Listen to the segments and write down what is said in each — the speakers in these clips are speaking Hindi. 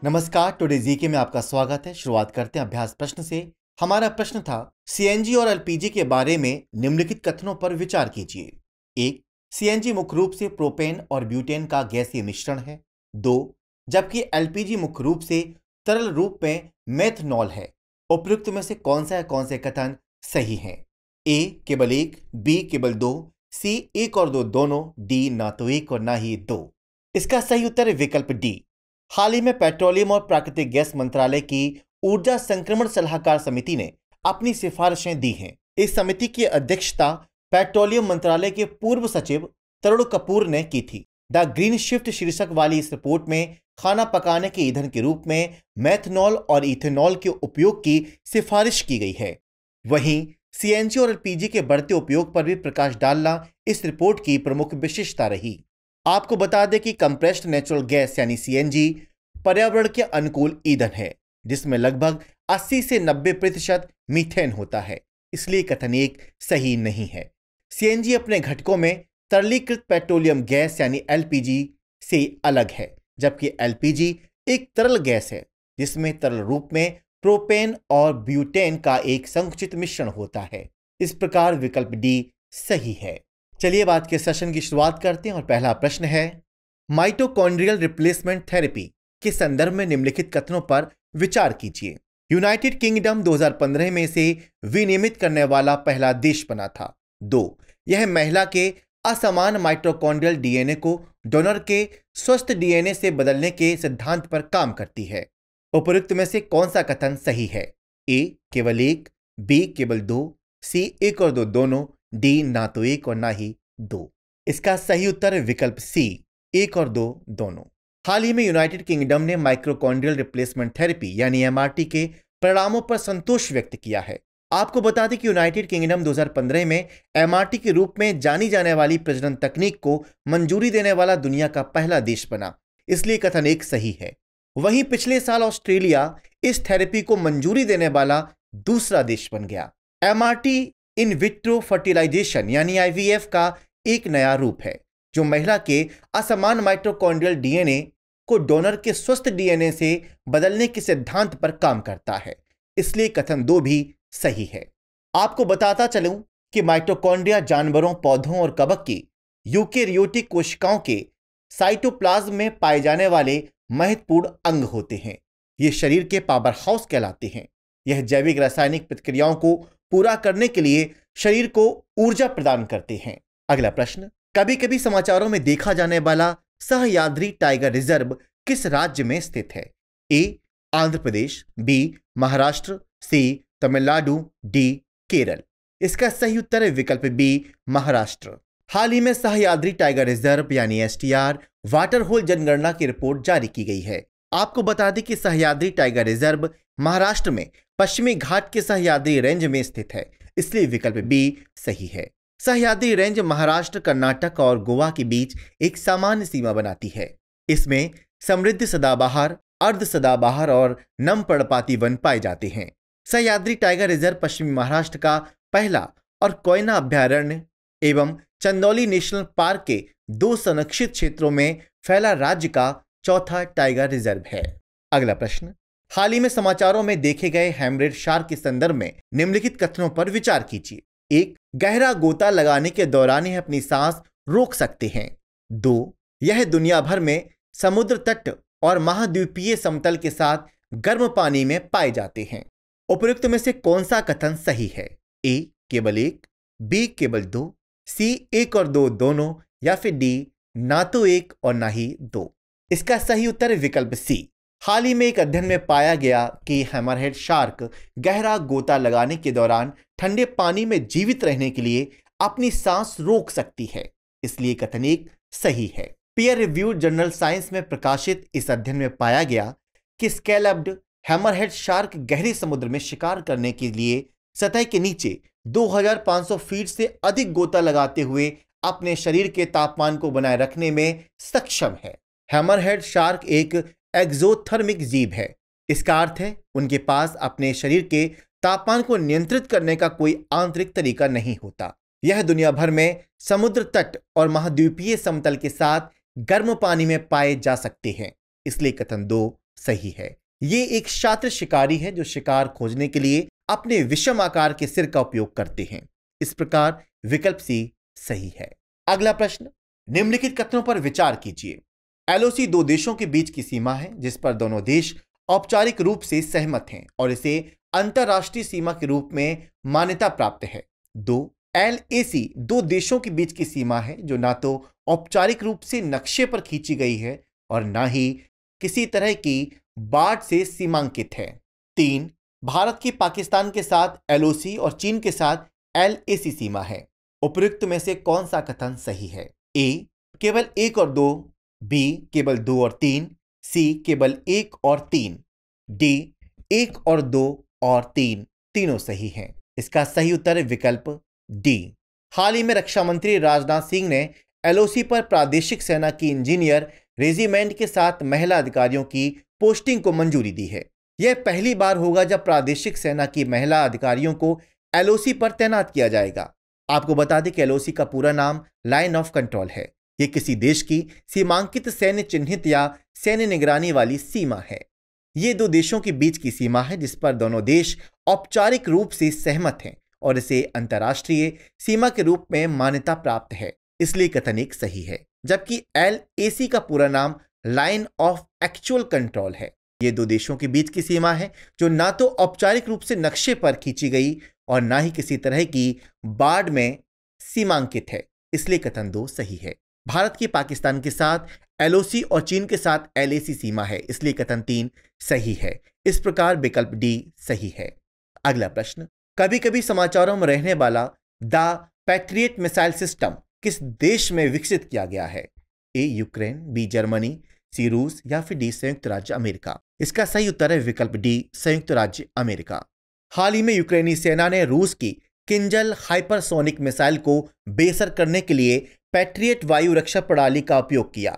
नमस्कार, टुडे जीके में आपका स्वागत है। शुरुआत करते हैं अभ्यास प्रश्न से। हमारा प्रश्न था, सीएनजी और एलपीजी के बारे में निम्नलिखित कथनों पर विचार कीजिए। 1. सीएनजी मुख्य रूप से प्रोपेन और ब्यूटेन का गैसीय मिश्रण है। 2. जबकि एलपीजी मुख्य रूप से तरल रूप में मेथनॉल है। उपयुक्त में से कौन से कथन सही हैं? ए केवल 1, बी केवल 2, सी 1 और 2 दोनों, डी ना तो 1 और ना ही 2। इसका सही उत्तर है विकल्प डी। हाल ही में पेट्रोलियम और प्राकृतिक गैस मंत्रालय की ऊर्जा संक्रमण सलाहकार समिति ने अपनी सिफारिशें दी हैं। इस समिति की अध्यक्षता पेट्रोलियम मंत्रालय के पूर्व सचिव तरुण कपूर ने की थी। द ग्रीन शिफ्ट शीर्षक वाली इस रिपोर्ट में खाना पकाने के ईंधन के रूप में मेथनॉल और इथेनॉल के उपयोग की सिफारिश की गई है। वहीं सीएनजी और एलपीजी के बढ़ते उपयोग पर भी प्रकाश डालना इस रिपोर्ट की प्रमुख विशेषता रही। आपको बता दें कि कंप्रेस्ड नेचुरल गैस यानी सीएनजी पर्यावरण के अनुकूल ईंधन है, जिसमें लगभग 80 से 90% मीथेन होता है। इसलिए कथन 1 सही नहीं है। सीएनजी अपने घटकों में तरलीकृत पेट्रोलियम गैस यानी एलपीजी से अलग है, जबकि एलपीजी एक तरल गैस है जिसमें तरल रूप में प्रोपेन और ब्यूटेन का एक संकुचित मिश्रण होता है। इस प्रकार विकल्प डी सही है। चलिए बात के सेशन की शुरुआत करते हैं और पहला प्रश्न है, माइटोकॉन्ड्रियल रिप्लेसमेंट थेरेपी के संदर्भ में निम्नलिखित कथनों पर विचार कीजिए। यूनाइटेड किंगडम 2015 में इसे विनियमित करने वाला पहला देश बना था। 2. यह महिला के असमान माइटोकॉन्ड्रियल डीएनए को डोनर के स्वस्थ डीएनए से बदलने के सिद्धांत पर काम करती है। उपयुक्त में से कौन सा कथन सही है? ए केवल 1, बी केवल 2, सी 1 और 2 दोनों, डी ना तो 1 और ना ही 2। इसका सही उत्तर है विकल्प सी 1 और 2 दोनों। हाल ही में यूनाइटेड किंगडम ने माइक्रोकॉन्ड्रियल रिप्लेसमेंट थेरेपी यानी एमआरटी के परिणामों पर संतोष व्यक्त किया है। आपको बता दें कि यूनाइटेड किंगडम 2015 में एमआरटी के रूप में जानी जाने वाली प्रजनन तकनीक को मंजूरी देने वाला दुनिया का पहला देश बना। इसलिए कथन 1 सही है। वहीं पिछले साल ऑस्ट्रेलिया इस थेरेपी को मंजूरी देने वाला दूसरा देश बन गया। एमआरटी इन विट्रो फर्टिलाइजेशन यानी आईवीएफ का एक नया रूप है जो महिला के असमान माइटोकॉन्ड्रियल डीएनए को डोनर के स्वस्थ डीएनए से बदलने के सिद्धांत पर काम करता है। इसलिए कथन 2 भी सही है। आपको बताता चलूं कि माइटोकॉन्ड्रिया जानवरों, पौधों और कवक की यूकेरियोटिक कोशिकाओं के साइटोप्लाज्म में पाए जाने वाले महत्वपूर्ण अंग होते हैं। ये शरीर के पावर हाउस कहलाते हैं। यह जैविक रासायनिक प्रतिक्रियाओं को पूरा करने के लिए शरीर को ऊर्जा प्रदान करते हैं। अगला प्रश्न, कभी कभी समाचारों में देखा जाने वाला सह्याद्री टाइगर रिजर्व किस राज्य में स्थित है? ए आंध्र प्रदेश, बी महाराष्ट्र, सी तमिलनाडु, डी केरल। इसका सही उत्तर है विकल्प बी महाराष्ट्र। हाल ही में सह्याद्री टाइगर रिजर्व यानी एसटीआर वाटर होल जनगणना की रिपोर्ट जारी की गई है। आपको बता दें कि सह्याद्री टाइगर रिजर्व महाराष्ट्र में पश्चिमी घाट के सह्याद्री रेंज में स्थित है। इसलिए विकल्प बी सही है। सह्याद्री रेंज महाराष्ट्र, कर्नाटक और गोवा के बीच एक सामान्य सीमा बनाती है। इसमें समृद्ध सदाबहार, अर्ध सदाबहार और नम पर्णपाती वन पाए जाते हैं। सह्याद्री टाइगर रिजर्व पश्चिमी महाराष्ट्र का पहला और कोयना अभ्यारण्य एवं चंदौली नेशनल पार्क के 2 संरक्षित क्षेत्रों में फैला राज्य का चौथा टाइगर रिजर्व है। अगला प्रश्न, हाल ही में समाचारों में देखे गए हैमरेड शार्क के संदर्भ में निम्नलिखित कथनों पर विचार कीजिए। 1. गहरा गोता लगाने के दौरान यह अपनी सांस रोक सकते हैं। 2. यह दुनिया भर में समुद्र तट और महाद्वीपीय समतल के साथ गर्म पानी में पाए जाते हैं। उपयुक्त में से कौन सा कथन सही है? ए केवल 1, बी केवल 2, सी 1 और 2 दोनों, या फिर डी ना तो 1 और ना ही 2। इसका सही उत्तर है विकल्प सी। हाल ही में एक अध्ययन में पाया गया कि हैमरहेड शार्क गहरा गोता लगाने के दौरान ठंडे पानी में जीवित रहने के लिए अपनी सांस रोक सकती है। इसलिए कथन 1 सही है। पीयर रिव्यूड जर्नल साइंस में प्रकाशित इस अध्ययन में पाया गया कि स्कैलप्ड हैमरहेड शार्क गहरे समुद्र में शिकार करने के लिए सतह के नीचे 2500 फीट से अधिक गोता लगाते हुए अपने शरीर के तापमान को बनाए रखने में सक्षम है। हैमरहेड शार्क एक एक्सोथर्मिक जीव है। इसका अर्थ है उनके पास अपने शरीर के तापमान को नियंत्रित करने का कोई आंतरिक तरीका नहीं होता। यह दुनिया भर में समुद्र तट और महाद्वीपीय समतल के साथ गर्म पानी में पाए जा सकते हैं। इसलिए कथन 2 सही है। ये एक शातिर शिकारी है जो शिकार खोजने के लिए अपने विषम आकार के सिर का उपयोग करते हैं। इस प्रकार विकल्प सी सही है। अगला प्रश्न, निम्नलिखित कथनों पर विचार कीजिए। एलओसी दो देशों के बीच की सीमा है जिस पर दोनों देश औपचारिक रूप से सहमत हैं और इसे अंतरराष्ट्रीय सीमा के रूप में मान्यता प्राप्त है। 2. एलएसी दो देशों के बीच की सीमा है जो ना तो औपचारिक रूप से नक्शे पर खींची गई है और ना ही किसी तरह की बाढ़ से सीमांकित है। 3. भारत की पाकिस्तान के साथ एलओसी और चीन के साथ एलएसी सीमा है। उपयुक्त में से कौन सा कथन सही है? ए. केवल 1 और 2, बी. केवल 2 और 3, सी. केवल 1 और 3, डी. 1 और 2 और 3 तीनों सही हैं। इसका सही उत्तर है विकल्प डी। हाल ही में रक्षा मंत्री राजनाथ सिंह ने एलओसी पर प्रादेशिक सेना की इंजीनियर रेजिमेंट के साथ महिला अधिकारियों की पोस्टिंग को मंजूरी दी है। यह पहली बार होगा जब प्रादेशिक सेना की महिला अधिकारियों को एलओसी पर तैनात किया जाएगा। आपको बता दें कि एलओसी का पूरा नाम लाइन ऑफ कंट्रोल है। यह किसी देश की सीमांकित सैन्य चिन्हित या सैन्य निगरानी वाली सीमा है। ये दो देशों के बीच की सीमा है जिस पर दोनों देश औपचारिक रूप से सहमत हैं और इसे अंतर्राष्ट्रीय सीमा के रूप में मान्यता प्राप्त है, इसलिए कथन एक सही है। जबकि एलएसी का पूरा नाम लाइन ऑफ एक्चुअल कंट्रोल है। ये दो देशों के बीच की सीमा है जो ना तो औपचारिक रूप से नक्शे पर खींची गई और ना ही किसी तरह की बाढ़ में सीमांकित है, इसलिए कथन 2 सही है। भारत की पाकिस्तान के साथ एलओसी और चीन के साथ एलएसी सीमा है, इसलिए कथन 3 सही है। इस प्रकार विकल्प डी सही है। अगला प्रश्न, कभी कभी समाचारों में रहने वाला द पैट्रियट मिसाइल सिस्टम किस देश में विकसित किया गया है? A. Ukraine, B. Germany, C. रूस या फिर डी. संयुक्त राज्य अमेरिका। इसका सही उत्तर है विकल्प डी, संयुक्त राज्य अमेरिका। हाल ही में यूक्रेनी सेना ने रूस की किंजल हाइपरसोनिक मिसाइल को बेअसर करने के लिए पैट्रियट वायु रक्षा प्रणाली का उपयोग किया।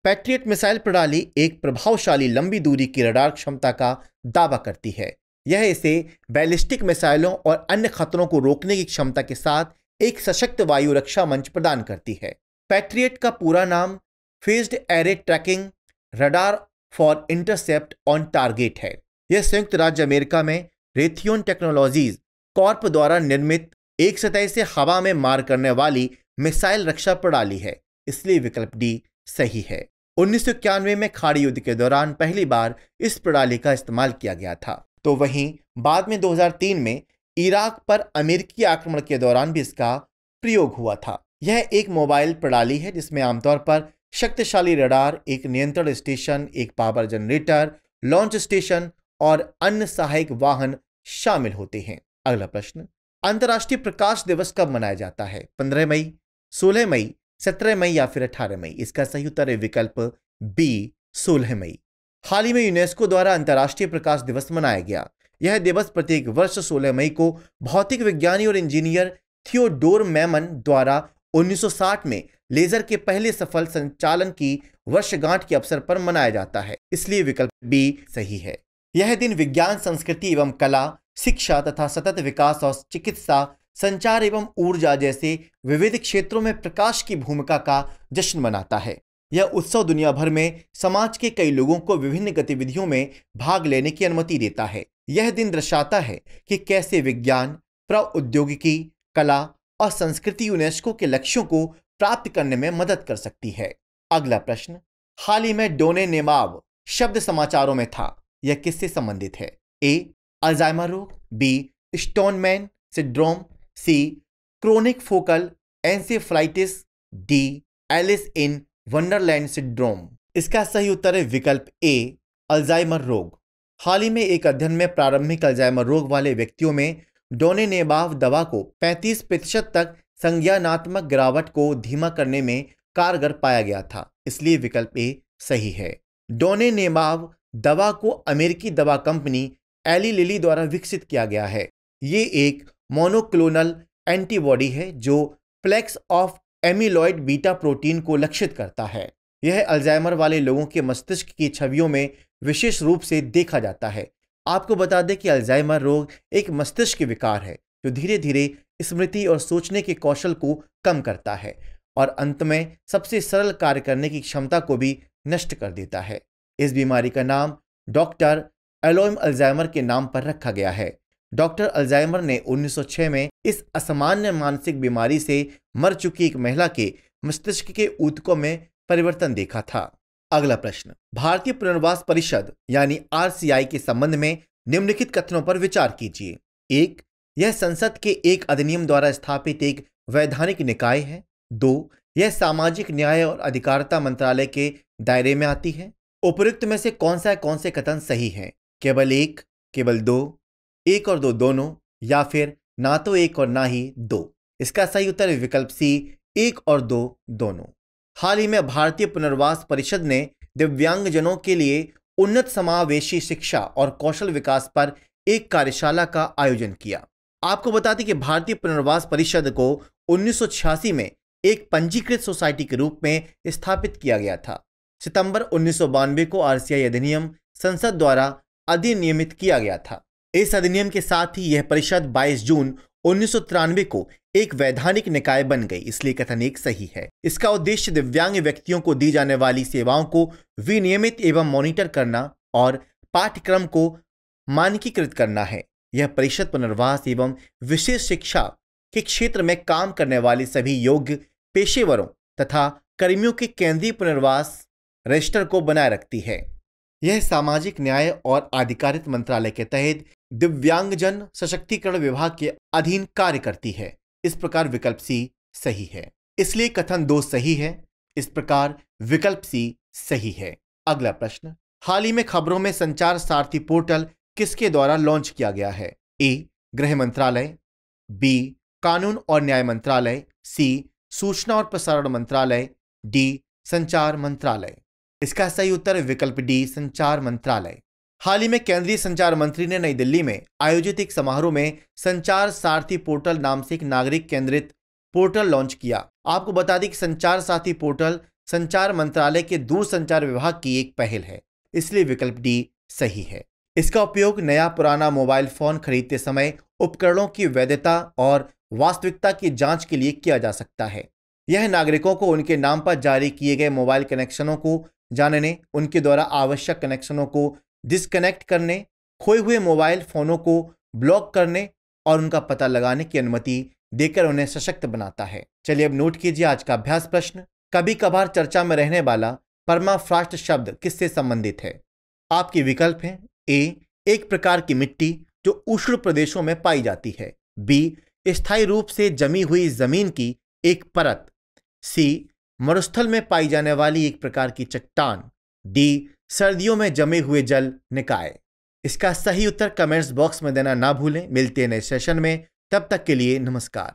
पैट्रियट मिसाइल प्रणाली एक प्रभावशाली लंबी दूरी की रडार क्षमता का दावा करती है। यह इसे बैलिस्टिक मिसाइलों और अन्य खतरों को रोकने की क्षमता के साथ एक सशक्त वायु रक्षा मंच प्रदान करती है। पैट्रियट का पूरा नाम phased array tracking radar for intercept on target है। यह संयुक्त राज्य अमेरिका में रेथियोन टेक्नोलॉजीज कॉर्प द्वारा निर्मित एक सतह से हवा में मार करने वाली मिसाइल रक्षा प्रणाली है, इसलिए विकल्प डी सही है। 1991 में खाड़ी युद्ध के दौरान पहली बार इस प्रणाली का इस्तेमाल किया गया था, तो वहीं बाद में 2003 में इराक पर अमेरिकी आक्रमण के दौरान भी इसका प्रयोग हुआ था। यह एक मोबाइल प्रणाली है जिसमें आमतौर पर शक्तिशाली रडार, एक नियंत्रण स्टेशन, एक पावर जनरेटर, लॉन्च स्टेशन और अन्य सहायक वाहन शामिल होते हैं। अगला प्रश्न, अंतर्राष्ट्रीय प्रकाश दिवस कब मनाया जाता है? 15 मई, 16 मई, 17 मई या फिर 18 मई। इसका सही उत्तर है विकल्प बी, 16 मई। हाल ही में यूनेस्को द्वारा अंतर्राष्ट्रीय प्रकाश दिवस मनाया गया। यह दिवस प्रत्येक वर्ष 16 मई को भौतिक विज्ञानी और इंजीनियर थियोडोर मैमन द्वारा 1960 में लेजर के पहले सफल संचालन की वर्षगांठ के अवसर पर मनाया जाता है, इसलिए विकल्प बी सही है। यह दिन विज्ञान, संस्कृति एवं कला, शिक्षा तथा सतत विकास और चिकित्सा, संचार एवं ऊर्जा जैसे विविध क्षेत्रों में प्रकाश की भूमिका का जश्न मनाता है। यह उत्सव दुनिया भर में समाज के कई लोगों को विभिन्न गतिविधियों में भाग लेने की अनुमति देता है। यह दिन दर्शाता है कि कैसे विज्ञान, प्रौद्योगिकी, कला और संस्कृति यूनेस्को के लक्ष्यों को प्राप्त करने में मदद कर सकती है। अगला प्रश्न, हाल ही में डोने नेमाव शब्द समाचारों में था, यह किससे संबंधित है? ए. अल्जाइमर रोग, B. Stoneman syndrome, C. Chronic focal encephalitis, D. Alice in Wonderland syndrome. इसका सही उत्तर है विकल्प ए, अल्जाइमर रोग। हाल ही में एक अध्ययन में प्रारंभिक अल्जाइमर रोग वाले व्यक्तियों में डोनेनेबाव दवा को 35% तक संज्ञानात्मक गिरावट को धीमा करने में कारगर पाया गया था, इसलिए विकल्प ए सही है। डोनेनेबाव दवा को अमेरिकी दवा कंपनी एली लिली द्वारा विकसित किया गया है। ये एक मोनोक्लोनल एंटीबॉडी है जो plaques of amyloid beta protein को लक्षित करता है। यह अल्जाइमर वाले लोगों के मस्तिष्क की छवियों में विशेष रूप से देखा जाता है। आपको बता दें कि अल्जाइमर रोग एक मस्तिष्क विकार है जो धीरे धीरे स्मृति और सोचने के कौशल को कम करता है और अंत में सबसे सरल कार्य करने की क्षमता को भी नष्ट कर देता है। इस बीमारी का नाम डॉक्टर एलोइम अल्जाइमर के नाम पर रखा गया है। डॉक्टर अल्जाइमर ने 1906 में इस असामान्य मानसिक बीमारी से मर चुकी एक महिला के मस्तिष्क के ऊतकों में परिवर्तन देखा था। अगला प्रश्न, भारतीय पुनर्वास परिषद यानी आरसीआई के संबंध में निम्नलिखित कथनों पर विचार कीजिए। 1. यह संसद के एक अधिनियम द्वारा स्थापित एक वैधानिक निकाय है। 2. यह सामाजिक न्याय और अधिकारिता मंत्रालय के दायरे में आती है। उपयुक्त में से कौन से कथन सही हैं? केवल 1, केवल 2, 1 और 2 दोनों, या फिर ना तो 1 और ना ही 2? इसका सही उत्तर है विकल्प सी, 1 और 2 दोनों। हाल ही में भारतीय पुनर्वास परिषद ने दिव्यांगजनों के लिए उन्नत समावेशी शिक्षा और कौशल विकास पर एक कार्यशाला का आयोजन किया। आपको बता दें कि भारतीय पुनर्वास परिषद को 1986 में एक पंजीकृत सोसाइटी के रूप में स्थापित किया गया था। सितंबर 1992 को आरसीआई अधिनियम संसद द्वारा अधिनियमित किया गया था। इस अधिनियम के साथ ही यह परिषद 22 जून 1993 को एक वैधानिक निकाय बन गई, इसलिए कथन 1 सही है। इसका उद्देश्य दिव्यांग व्यक्तियों को दी जाने वाली सेवाओं को विनियमित एवं मॉनिटर करना और पाठ्यक्रम को मानकीकृत करना है। यह परिषद पुनर्वास एवं विशेष शिक्षा के क्षेत्र में काम करने वाले सभी योग्य पेशेवरों तथा कर्मियों के केंद्रीय पुनर्वास रजिस्टर को बनाए रखती है। यह सामाजिक न्याय और आधिकारिता मंत्रालय के तहत दिव्यांगजन सशक्तिकरण विभाग के अधीन कार्य करती है। इस प्रकार विकल्प सी सही है, इसलिए कथन 2 सही है। इस प्रकार विकल्प सी सही है। अगला प्रश्न, हाल ही में खबरों में संचार सारथी पोर्टल किसके द्वारा लॉन्च किया गया है? ए. गृह मंत्रालय, बी. कानून और न्याय मंत्रालय, सी. सूचना और प्रसारण मंत्रालय, डी. संचार मंत्रालय। इसका सही उत्तर है विकल्प डी, संचार मंत्रालय। हाल ही में केंद्रीय संचार मंत्री ने नई दिल्ली में आयोजित एक समारोह में संचार सारथी पोर्टल नाम से एक नागरिक केंद्रित पोर्टल लॉन्च किया। आपको बता दें कि संचार सारथी पोर्टल संचार मंत्रालय के दूरसंचार विभाग की एक पहल है, इसलिए विकल्प डी सही है। इसका उपयोग नया पुराना मोबाइल फोन खरीदते समय उपकरणों की वैधता और वास्तविकता की जांच के लिए किया जा सकता है। यह नागरिकों को उनके नाम पर जारी किए गए मोबाइल कनेक्शनों को जानने, उनके द्वारा आवश्यक कनेक्शनों को डिस्कनेक्ट करने, खोए हुए मोबाइल फोनों को ब्लॉक करने और उनका पता लगाने की अनुमति देकर उन्हें सशक्त बनाता है। चलिए अब नोट कीजिए आज का अभ्यास प्रश्न। कभी कभार चर्चा में रहने वाला परमाफ्रॉस्ट शब्द किससे संबंधित है? आपके विकल्प हैं। ए. एक प्रकार की मिट्टी जो उष्ण प्रदेशों में पाई जाती है। बी. स्थायी रूप से जमी हुई जमीन की एक परत। सी. मरुस्थल में पाई जाने वाली एक प्रकार की चट्टान। डी. सर्दियों में जमे हुए जल निकाय। इसका सही उत्तर कमेंट्स बॉक्स में देना ना भूलें। मिलते हैं नए सेशन में, तब तक के लिए नमस्कार।